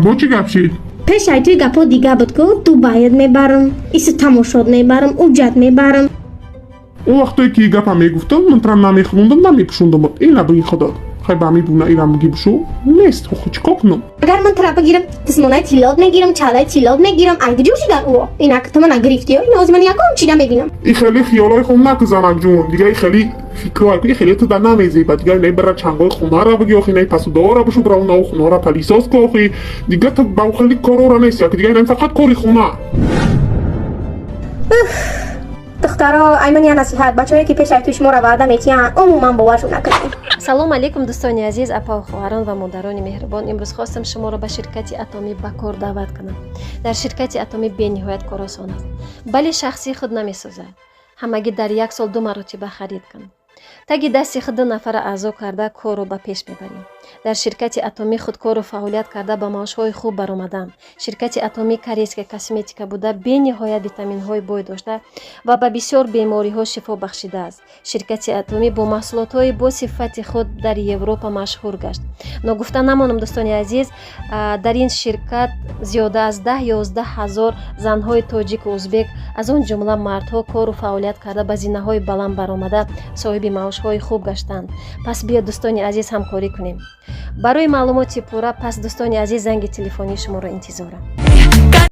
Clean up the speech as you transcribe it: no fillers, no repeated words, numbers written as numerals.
бо чӣ гап шид? пешай туи гапҳо дига буд ку дубайят мебарам, иса тамошот мебарам, уҷат мебарам. он вақтое ки гапа мегуфтам ман тра намехӯндам намепӯшондам ина ба ин худо хай ба мебуна ира мугибшо нест хо чӣ кор кунам? агар ман тара бигирам дастмонаи тиллоб мегирам, чалаи тиллоб мегирам, ангиҷӯ шидан ӯ инак то мана гирифтиё нози ман яком чида мебинам. и хеле хиёлои хуб накун занакҷун дига и хеле фикрҳои ки хеле ту да намезеба дига не бара чангои хунара бигиохи не пасудора башу бара уна хунара палисос кохи дига ту ба хеле корора нест як дига ин фақат кори хуна. духтаро айман я насиҳат бачаҳое ки пешай туи шуморо ваъда метиҳанд умуман боваршон накунед. салому алайкум дӯстони азиз, апа хоҳарон ва модарони меҳрубон. имрӯз хостам шуморо ба ширкати атомӣ ба кор даъват кунам. дар ширкати атомӣ бениҳоят кор осон аст, бали шахси худ намесозад. ҳамагӣ дар як сол 2 маротиба харид кун. таги дасти худ 2 нафара аъзо карда корро ба пеш мебарем. дар ширкати атомӣ худкору фаъолият карда ба маошҳои хуб баромадам. ширкати атомӣ корейская косметика буда бениҳоят витаминҳои бой дошта ва ба бисёр бемориҳо шифо бахшидааст. ширкати атомӣ бо маҳсулотҳои бо сифати худ дар Европа машҳур гашт. ногуфта намонам дӯстони азиз, дар ин ширкат зиёда аз 10-11 ҳазор занҳои тоҷику узбек, аз он ҷумла мардҳо кору фаъолият карда ба зинаҳои баланд баромада соҳиби маошҳои хуб гаштанд. пас биё дӯстони азиз ҳамкорӣ кунем. барои маълумоти пурра пас дӯстони азиз занги телефонии шуморо интизорам.